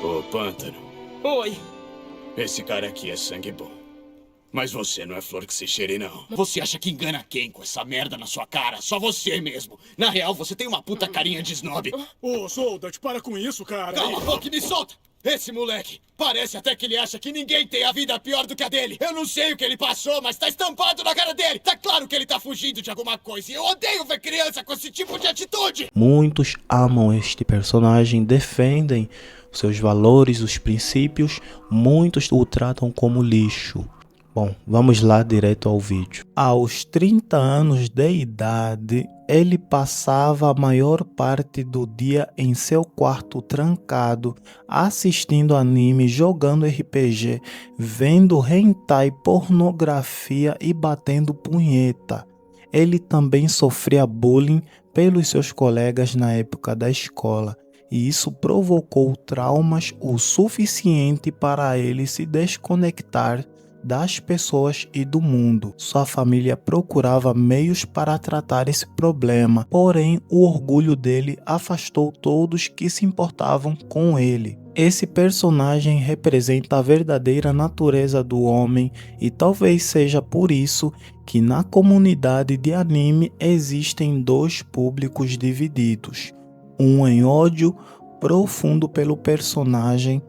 Ô, Pântano, Oi. esse cara aqui é sangue bom. Mas você não é flor que se cheire, não. Você acha que engana quem com essa merda na sua cara? Só você mesmo. Na real, você tem uma puta carinha de snob. Ô, Soldat, para com isso, cara. Cala a boca e me solta! Esse moleque, parece até que ele acha que ninguém tem a vida pior do que a dele. Eu não sei o que ele passou, mas tá estampado na cara dele. Tá claro que ele tá fugindo de alguma coisa. E eu odeio ver criança com esse tipo de atitude. Muitos amam este personagem, defendem seus valores, os princípios, muitos o tratam como lixo. Bom, vamos lá direto ao vídeo. Aos 30 anos de idade, ele passava a maior parte do dia em seu quarto trancado, assistindo anime, jogando RPG, vendo hentai, pornografia e batendo punheta. Ele também sofria bullying pelos seus colegas na época da escola, e isso provocou traumas o suficiente para ele se desconectar das pessoas e do mundo. Sua família procurava meios para tratar esse problema, porém o orgulho dele afastou todos que se importavam com ele. Esse personagem representa a verdadeira natureza do homem e talvez seja por isso que na comunidade de anime existem dois públicos divididos, um em ódio profundo pelo personagem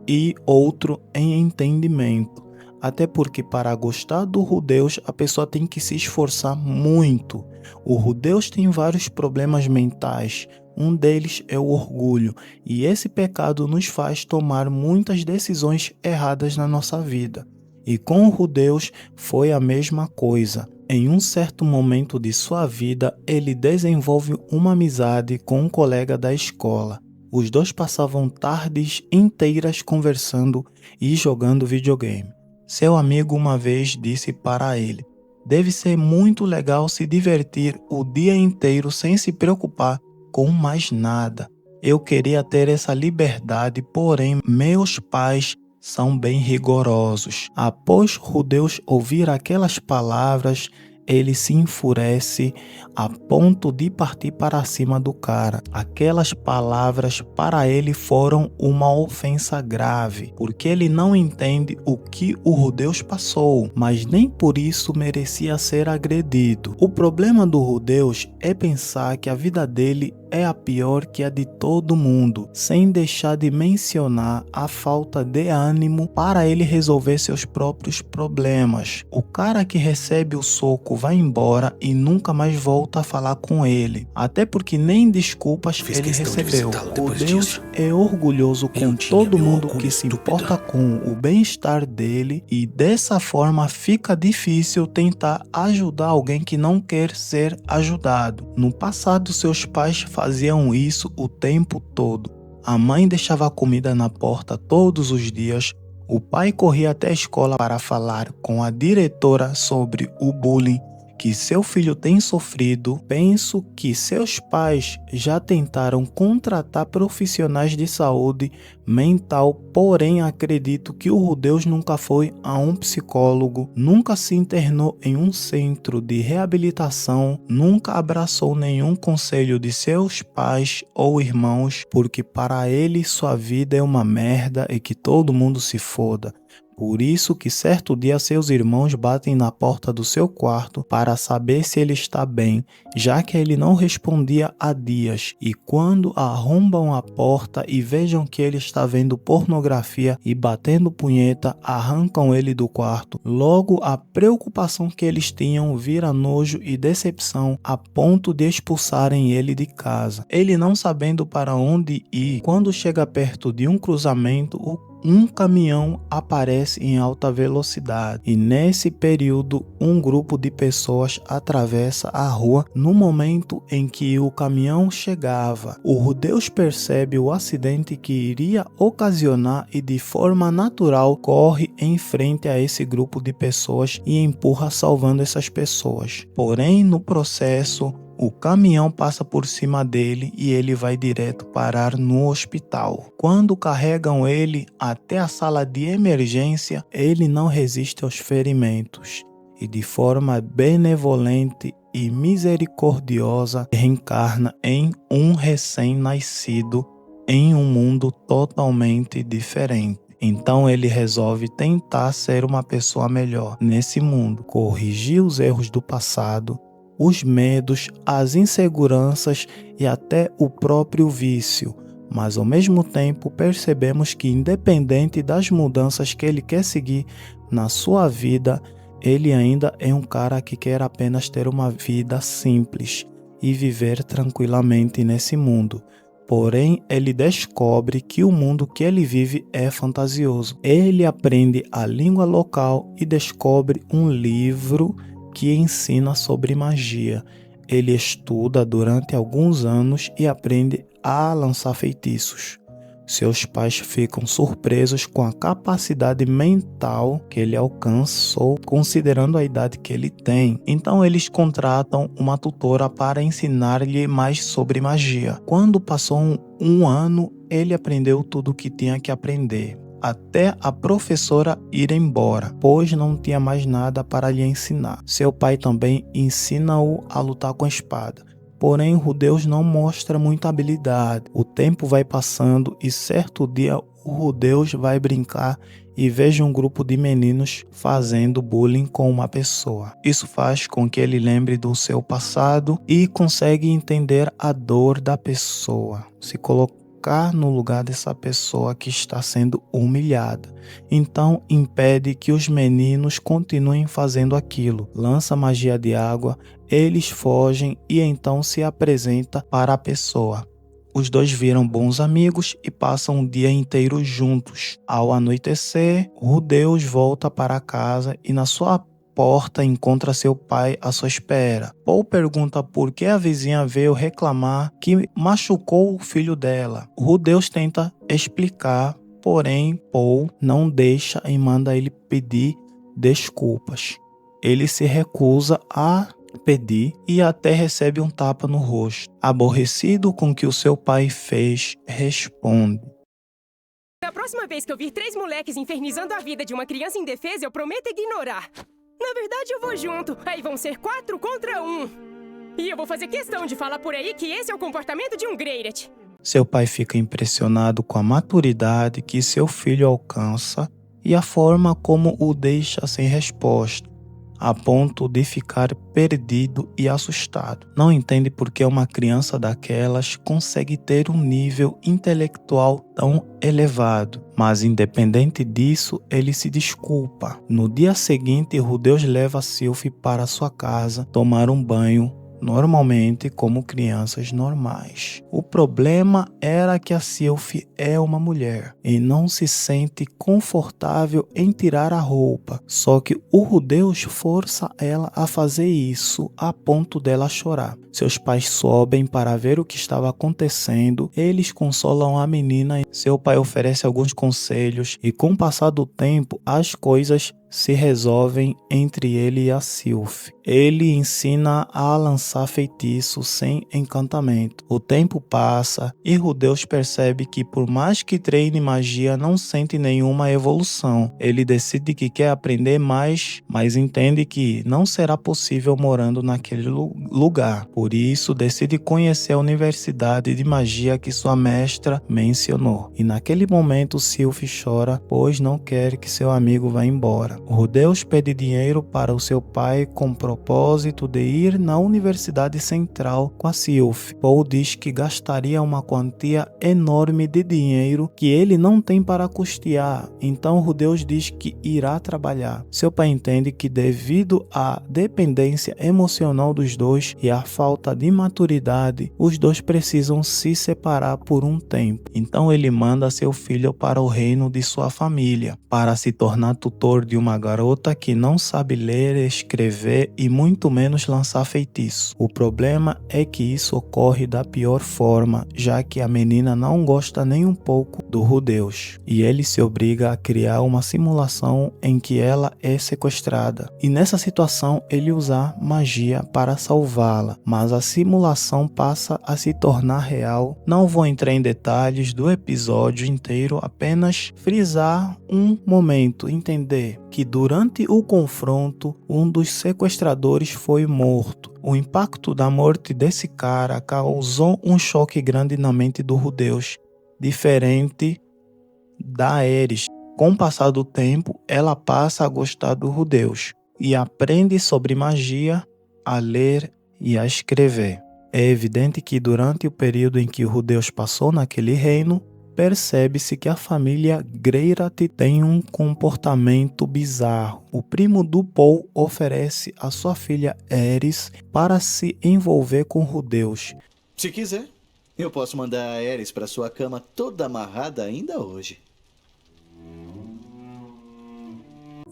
e outro em entendimento. Até porque para gostar do Rudeus a pessoa tem que se esforçar muito. O Rudeus tem vários problemas mentais, um deles é o orgulho, e esse pecado nos faz tomar muitas decisões erradas na nossa vida. E com o Rudeus foi a mesma coisa. Em um certo momento de sua vida, ele desenvolve uma amizade com um colega da escola. Os dois passavam tardes inteiras conversando e jogando videogame. Seu amigo uma vez disse para ele: deve ser muito legal se divertir o dia inteiro sem se preocupar com mais nada. Eu queria ter essa liberdade, porém meus pais são bem rigorosos. Após Rudeus ouvir aquelas palavras, ele se enfurece a ponto de partir para cima do cara. Aquelas palavras para ele foram uma ofensa grave, porque ele não entende o que o Rudeus passou, mas nem por isso merecia ser agredido. O problema do Rudeus é pensar que a vida dele é a pior que a de todo mundo, sem deixar de mencionar a falta de ânimo para ele resolver seus próprios problemas. O cara que recebe o soco vai embora e nunca mais volta a falar com ele, até porque nem desculpas ele recebeu. O Deus é orgulhoso com todo mundo que se importa com o bem-estar dele, e dessa forma fica difícil tentar ajudar alguém que não quer ser ajudado. No passado, seus pais faziam isso o tempo todo. A mãe deixava a comida na porta todos os dias. O pai corria até a escola para falar com a diretora sobre o bullying que seu filho tem sofrido. Penso que seus pais já tentaram contratar profissionais de saúde mental, porém acredito que o Rudeus nunca foi a um psicólogo, nunca se internou em um centro de reabilitação, nunca abraçou nenhum conselho de seus pais ou irmãos, porque para ele sua vida é uma merda e que todo mundo se foda. Por isso que certo dia seus irmãos batem na porta do seu quarto para saber se ele está bem, já que ele não respondia há dias, e quando arrombam a porta e vejam que ele está vendo pornografia e batendo punheta, arrancam ele do quarto. Logo a preocupação que eles tinham vira nojo e decepção a ponto de expulsarem ele de casa. Ele não sabendo para onde ir, quando chega perto de um cruzamento, um caminhão aparece em alta velocidade e nesse período um grupo de pessoas atravessa a rua. No momento em que o caminhão chegava, o Rudeus percebe o acidente que iria ocasionar e de forma natural corre em frente a esse grupo de pessoas e empurra, salvando essas pessoas. Porém, no processo, o caminhão passa por cima dele e ele vai direto parar no hospital. Quando carregam ele até a sala de emergência, ele não resiste aos ferimentos e de forma benevolente e misericordiosa reencarna em um recém-nascido em um mundo totalmente diferente. Então ele resolve tentar ser uma pessoa melhor nesse mundo, corrigir os erros do passado, os medos, as inseguranças e até o próprio vício. Mas ao mesmo tempo percebemos que, independente das mudanças que ele quer seguir na sua vida, ele ainda é um cara que quer apenas ter uma vida simples e viver tranquilamente nesse mundo. Porém, ele descobre que o mundo que ele vive é fantasioso. Ele aprende a língua local e descobre um livro que ensina sobre magia. Ele estuda durante alguns anos e aprende a lançar feitiços. Seus pais ficam surpresos com a capacidade mental que ele alcançou, considerando a idade que ele tem. Então eles contratam uma tutora para ensinar-lhe mais sobre magia. Quando passou um ano, ele aprendeu tudo o que tinha que aprender, até a professora ir embora, pois não tinha mais nada para lhe ensinar. Seu pai também ensina-o a lutar com a espada. Porém, Rudeus não mostra muita habilidade. O tempo vai passando e certo dia o Rudeus vai brincar e veja um grupo de meninos fazendo bullying com uma pessoa. Isso faz com que ele lembre do seu passado e consegue entender a dor da pessoa, se colocar no lugar dessa pessoa que está sendo humilhada. Então impede que os meninos continuem fazendo aquilo. Lança magia de água, eles fogem e então se apresenta para a pessoa. Os dois viram bons amigos e passam o dia inteiro juntos. Ao anoitecer, Rudeus volta para casa e na sua porta encontra seu pai à sua espera. Paul pergunta por que a vizinha veio reclamar que machucou o filho dela. Rudeus tenta explicar, porém Paul não deixa e manda ele pedir desculpas. Ele se recusa a pedir e até recebe um tapa no rosto. Aborrecido com o que o seu pai fez, responde: Da próxima vez que eu vir 3 moleques infernizando a vida de uma criança indefesa, eu prometo ignorar. Na verdade, eu vou junto. Aí vão ser 4 contra 1. E eu vou fazer questão de falar por aí que esse é o comportamento de um Greirat. Seu pai fica impressionado com a maturidade que seu filho alcança e a forma como o deixa sem resposta, a ponto de ficar perdido e assustado. Não entende por que uma criança daquelas consegue ter um nível intelectual tão elevado. Mas independente disso, ele se desculpa. No dia seguinte, Rudeus leva Sylphie para sua casa tomar um banho, normalmente como crianças normais. O problema era que a Sylphie é uma mulher e não se sente confortável em tirar a roupa. Só que o Rudeus força ela a fazer isso a ponto dela chorar. Seus pais sobem para ver o que estava acontecendo. Eles consolam a menina. Seu pai oferece alguns conselhos e com o passar do tempo as coisas se resolvem entre ele e a Sylphie. Ele ensina a lançar feitiço sem encantamento. O tempo passa e Rudeus percebe que por mais que treine magia, não sente nenhuma evolução. Ele decide que quer aprender mais, mas entende que não será possível morando naquele lugar. Por isso, decide conhecer a universidade de magia que sua mestra mencionou. E naquele momento, Sylphie chora, pois não quer que seu amigo vá embora. Rudeus pede dinheiro para o seu pai com o propósito de ir na Universidade Central com a Sylphie. Paul diz que gastaria uma quantia enorme de dinheiro que ele não tem para custear, então Rudeus diz que irá trabalhar. Seu pai entende que devido à dependência emocional dos dois e à falta de maturidade, os dois precisam se separar por um tempo. Então ele manda seu filho para o reino de sua família, para se tornar tutor de uma garota que não sabe ler, escrever e muito menos lançar feitiço. O problema é que isso ocorre da pior forma, já que a menina não gosta nem um pouco do Rudeus, e ele se obriga a criar uma simulação em que ela é sequestrada. E nessa situação ele usa magia para salvá-la, mas a simulação passa a se tornar real. Não vou entrar em detalhes do episódio inteiro, apenas frisar um momento, entender que durante o confronto, um dos sequestradores foi morto. O impacto da morte desse cara causou um choque grande na mente do Rudeus. diferente da Aerys. Com o passar do tempo, ela passa a gostar dos Rudeus e aprende sobre magia, a ler e a escrever. É evidente que durante o período em que o Rudeus passou naquele reino, percebe-se que a família Greirat tem um comportamento bizarro. O primo do Paul oferece a sua filha Aerys para se envolver com Rudeus. Se quiser, eu posso mandar a Aerys para sua cama toda amarrada ainda hoje.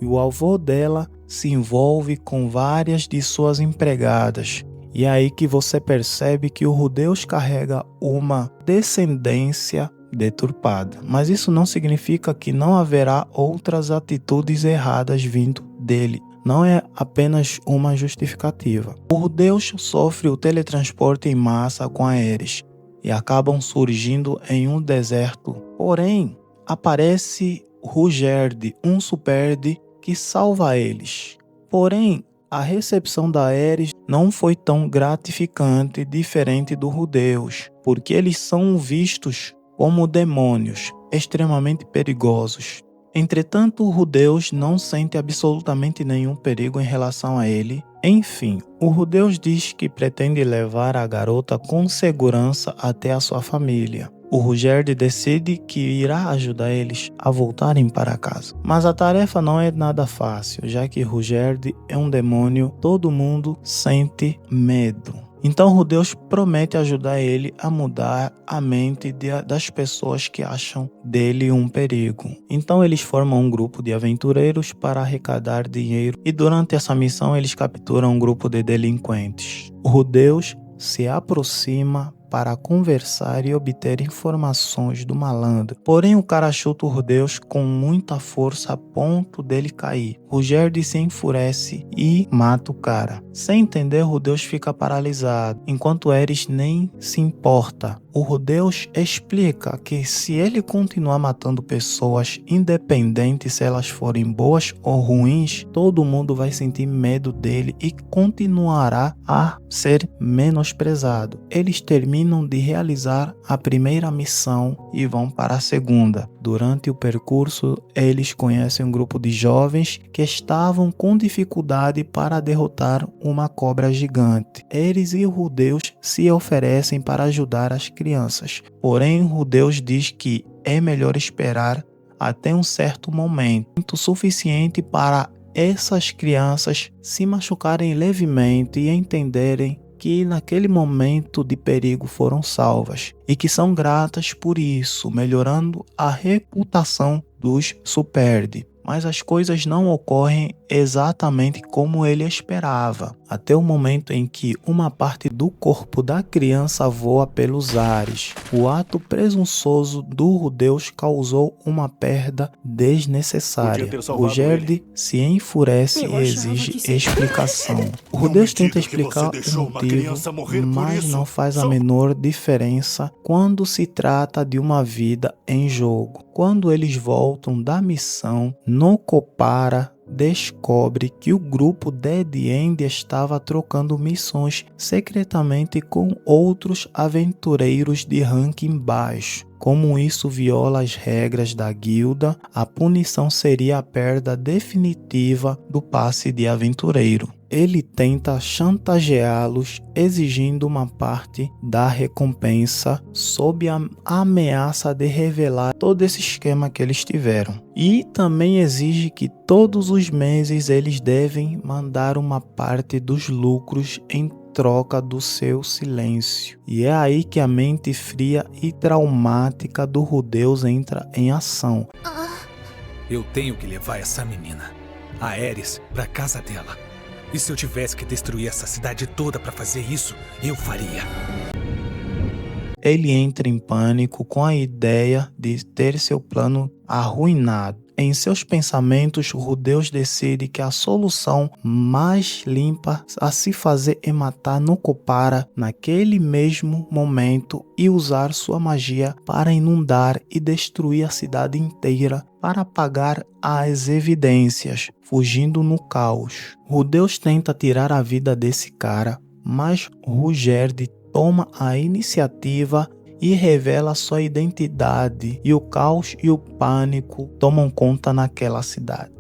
E o avô dela se envolve com várias de suas empregadas. E é aí que você percebe que o Rudeus carrega uma descendência deturpada. Mas isso não significa que não haverá outras atitudes erradas vindo dele. Não é apenas uma justificativa. O Rudeus sofre o teletransporte em massa com a Aerys e acabam surgindo em um deserto. Porém, aparece Rugerd, um superde que salva eles. Porém, a recepção da Aerys não foi tão gratificante, diferente do Rudeus, porque eles são vistos como demônios extremamente perigosos. Entretanto, o Rudeus não sente absolutamente nenhum perigo em relação a ele. Enfim, o Rudeus diz que pretende levar a garota com segurança até a sua família. O Rugerd decide que irá ajudar eles a voltarem para casa. Mas a tarefa não é nada fácil, já que Rugerd é um demônio, todo mundo sente medo. Então Rudeus promete ajudar ele a mudar a mente das pessoas que acham dele um perigo. Então eles formam um grupo de aventureiros para arrecadar dinheiro e durante essa missão eles capturam um grupo de delinquentes. O Rudeus se aproxima para conversar e obter informações do malandro. Porém, o cara chuta o Rudeus com muita força a ponto dele cair. Rugerd se enfurece e mata o cara. Sem entender, Rudeus fica paralisado, enquanto Aerys nem se importa. O Rudeus explica que se ele continuar matando pessoas, independente se elas forem boas ou ruins, todo mundo vai sentir medo dele e continuará a ser menosprezado. Eles terminam de realizar a primeira missão e vão para a segunda. Durante o percurso, eles conhecem um grupo de jovens que estavam com dificuldade para derrotar uma cobra gigante. Aerys e Rudeus se oferecem para ajudar as crianças. Porém, Rudeus diz que é melhor esperar até um certo momento suficiente para essas crianças se machucarem levemente e entenderem que naquele momento de perigo foram salvas e que são gratas por isso, melhorando a reputação dos Superde. Mas as coisas não ocorrem exatamente como ele esperava, até o momento em que uma parte do corpo da criança voa pelos ares. O ato presunçoso do Rudeus causou uma perda desnecessária. Rugerd se enfurece e exige explicação. O Rudeus tenta explicar o motivo, mas não faz a menor diferença quando se trata de uma vida em jogo. Quando eles voltam da missão, Nokopara descobre que o grupo Dead End estava trocando missões secretamente com outros aventureiros de ranking baixo. Como isso viola as regras da guilda, a punição seria a perda definitiva do passe de aventureiro. Ele tenta chantageá-los, exigindo uma parte da recompensa sob a ameaça de revelar todo esse esquema que eles tiveram. E também exige que todos os meses eles devem mandar uma parte dos lucros em troca do seu silêncio. E é aí que a mente fria e traumática do Rudeus entra em ação. Eu tenho que levar essa menina, a Aerys, pra casa dela. E se eu tivesse que destruir essa cidade toda pra fazer isso, eu faria. Ele entra em pânico com a ideia de ter seu plano arruinado. Em seus pensamentos, Rudeus decide que a solução mais limpa a se fazer é matar Nokopara naquele mesmo momento e usar sua magia para inundar e destruir a cidade inteira para apagar as evidências, fugindo no caos. Rudeus tenta tirar a vida desse cara, mas Rugerd toma a iniciativa e revela sua identidade, e o caos e o pânico tomam conta naquela cidade.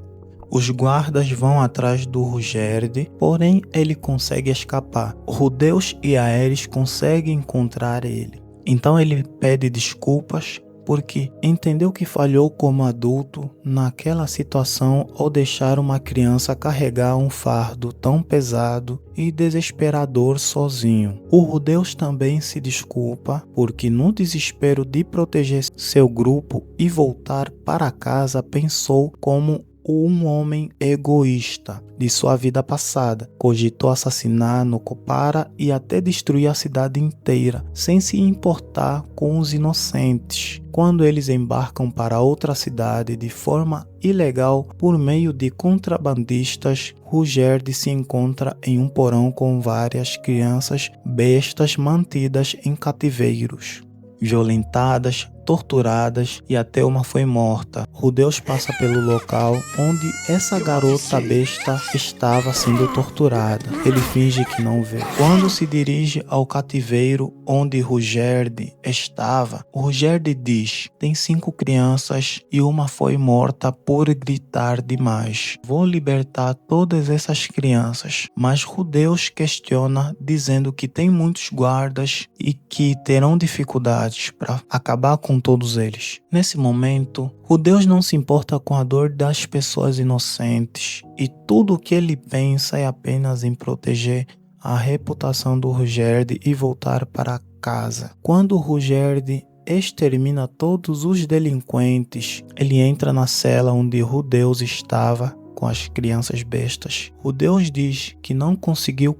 Os guardas vão atrás do Rugerdi, porém ele consegue escapar. Rudeus e Aerys conseguem encontrar ele. Então ele pede desculpas porque entendeu que falhou como adulto naquela situação ao deixar uma criança carregar um fardo tão pesado e desesperador sozinho. O Rudeus também se desculpa porque no desespero de proteger seu grupo e voltar para casa pensou como um homem egoísta de sua vida passada. Cogitou assassinar Nokopara e até destruir a cidade inteira, sem se importar com os inocentes. Quando eles embarcam para outra cidade de forma ilegal por meio de contrabandistas, Rugerdi se encontra em um porão com várias crianças bestas mantidas em cativeiros, violentadas, torturadas e até uma foi morta. Rudeus passa pelo local onde essa garota besta estava sendo torturada. Ele finge que não vê. Quando se dirige ao cativeiro onde Rugerdi estava, Rugerdi diz: tem 5 crianças e uma foi morta por gritar demais. Vou libertar todas essas crianças. Mas Rudeus questiona, dizendo que tem muitos guardas e que terão dificuldades para acabar com todos eles. Nesse momento, Rudeus não se importa com a dor das pessoas inocentes e tudo o que ele pensa é apenas em proteger a reputação do Rugerdi e voltar para casa. Quando Rugerdi extermina todos os delinquentes, ele entra na cela onde Rudeus estava com as crianças bestas. Rudeus diz que não conseguiu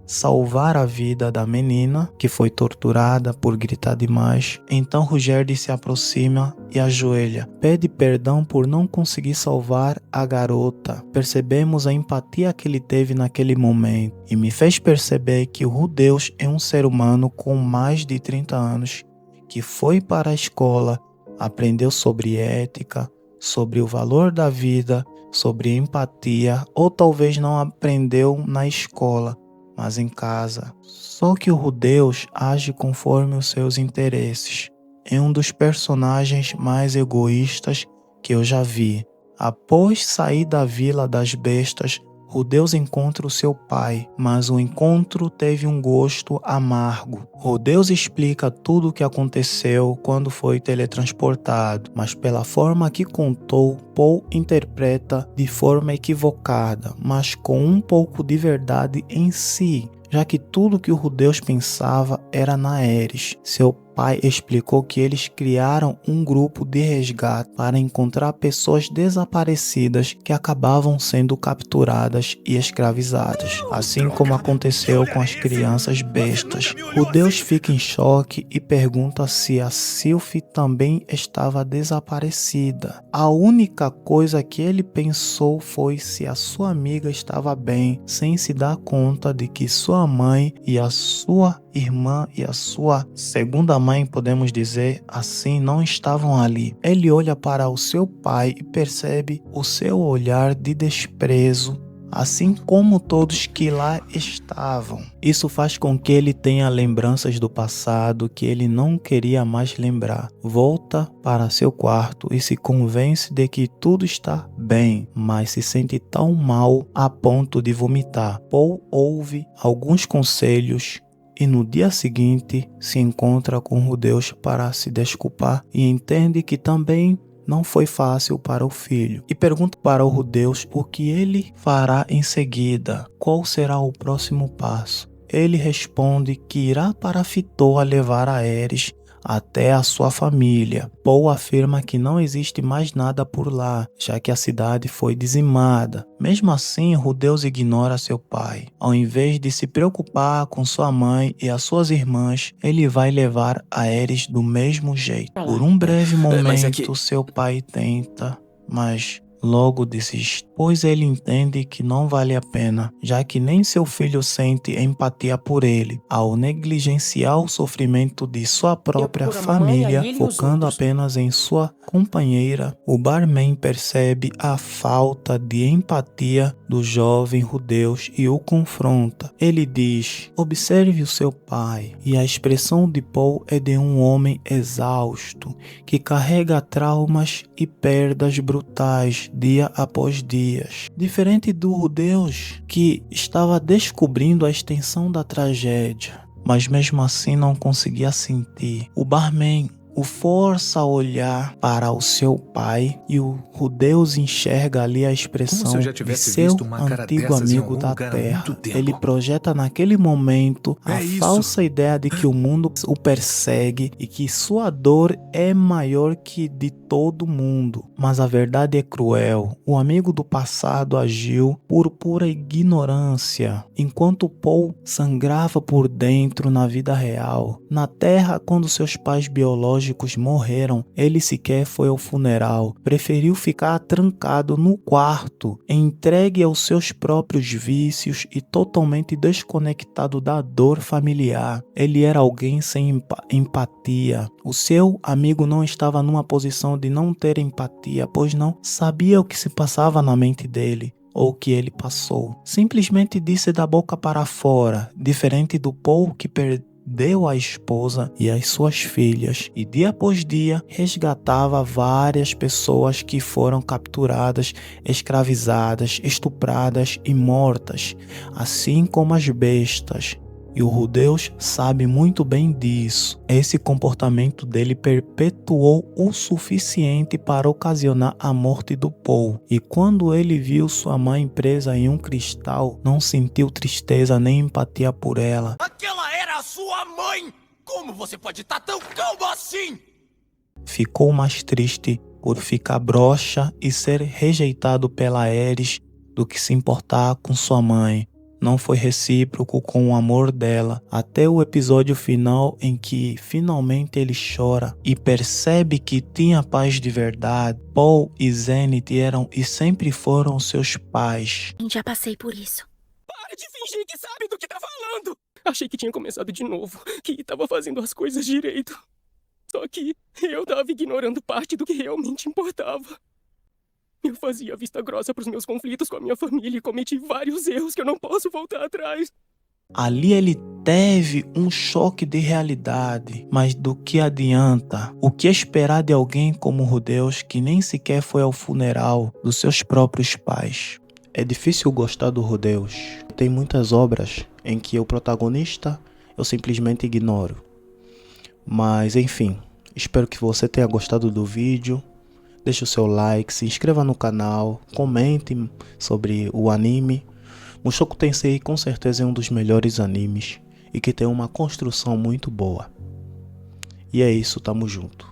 salvar a vida da menina, que foi torturada por gritar demais. Então Rugerdi se aproxima e ajoelha. Pede perdão por não conseguir salvar a garota. Percebemos a empatia que ele teve naquele momento e me fez perceber que o Rudeus é um ser humano com mais de 30 anos, que foi para a escola, aprendeu sobre ética, sobre o valor da vida, sobre empatia, ou talvez não aprendeu na escola, mas em casa. Só que o Rudeus age conforme os seus interesses. É um dos personagens mais egoístas que eu já vi. Após sair da Vila das Bestas, Rudeus encontra o seu pai, mas o encontro teve um gosto amargo. Rudeus explica tudo o que aconteceu quando foi teletransportado, mas pela forma que contou, Paul interpreta de forma equivocada, mas com um pouco de verdade em si, já que tudo que o Rudeus pensava era na Aerys. Seu pai explicou que eles criaram um grupo de resgate para encontrar pessoas desaparecidas que acabavam sendo capturadas e escravizadas, assim como aconteceu com as crianças bestas. Rudeus fica em choque e pergunta se a Sylphie também estava desaparecida. A única coisa que ele pensou foi se a sua amiga estava bem, sem se dar conta de que sua mãe e a sua irmã e a sua segunda mãe, podemos dizer assim, não estavam ali. Ele olha para o seu pai e percebe o seu olhar de desprezo, assim como todos que lá estavam. Isso faz com que ele tenha lembranças do passado que ele não queria mais lembrar. Volta para seu quarto e se convence de que tudo está bem, mas se sente tão mal a ponto de vomitar. Paul ouve alguns conselhos e no dia seguinte se encontra com Rudeus para se desculpar e entende que também não foi fácil para o filho. E pergunta para o Rudeus o que ele fará em seguida, qual será o próximo passo. Ele responde que irá para Fitoa levar a Aerys até a sua família. Paul afirma que não existe mais nada por lá, já que a cidade foi dizimada. Mesmo assim, Rudeus ignora seu pai. Ao invés de se preocupar com sua mãe e as suas irmãs, ele vai levar a Aerys do mesmo jeito. Por um breve momento, seu pai tenta, mas logo desiste, pois ele entende que não vale a pena, já que nem seu filho sente empatia por ele. Ao negligenciar o sofrimento de sua própria família, focando apenas em sua companheira, o barman percebe a falta de empatia do jovem Rudeus e o confronta. Ele diz: observe o seu pai. E a expressão de Paul é de um homem exausto, que carrega traumas e perdas brutais dia após dia. Diferente do Rudeus, que estava descobrindo a extensão da tragédia, mas mesmo assim não conseguia sentir. O barman o força a olhar para o seu pai e o Rudeus enxerga ali a expressão de seu antigo amigo da terra. Ele projeta naquele momento a falsa ideia de que o mundo o persegue e que sua dor é maior que de todo mundo. Mas a verdade é cruel. O amigo do passado agiu por pura ignorância, enquanto Paul sangrava por dentro na vida real. Na terra, quando seus pais biológicos morreram, ele sequer foi ao funeral. Preferiu ficar trancado no quarto, entregue aos seus próprios vícios e totalmente desconectado da dor familiar. Ele era alguém sem empatia. O seu amigo não estava numa posição de não ter empatia, pois não sabia o que se passava na mente dele ou o que ele passou. Simplesmente disse da boca para fora, diferente do Paul que deu a esposa e as suas filhas e dia após dia resgatava várias pessoas que foram capturadas, escravizadas, estupradas e mortas, assim como as bestas. E o Rudeus sabe muito bem disso. Esse comportamento dele perpetuou o suficiente para ocasionar a morte do Paul. E quando ele viu sua mãe presa em um cristal, não sentiu tristeza nem empatia por ela. Aquela era a sua mãe! Como você pode estar tão calmo assim? Ficou mais triste por ficar broxa e ser rejeitado pela Ares do que se importar com sua mãe. Não foi recíproco com o amor dela, até o episódio final em que finalmente ele chora e percebe que tinha paz de verdade. Paul e Zenith eram e sempre foram seus pais. Já passei por isso. Para de fingir que sabe do que tá falando! Achei que tinha começado de novo, que tava fazendo as coisas direito. Só que eu tava ignorando parte do que realmente importava. Eu fazia vista grossa pros meus conflitos com a minha família e cometi vários erros que eu não posso voltar atrás. Ali ele teve um choque de realidade, mas do que adianta? O que esperar de alguém como Rudeus que nem sequer foi ao funeral dos seus próprios pais? É difícil gostar do Rudeus. Tem muitas obras em que o protagonista eu simplesmente ignoro. Mas enfim, espero que você tenha gostado do vídeo. Deixe o seu like, se inscreva no canal, comente sobre o anime. Mushoku Tensei com certeza é um dos melhores animes e que tem uma construção muito boa. E é isso, tamo junto.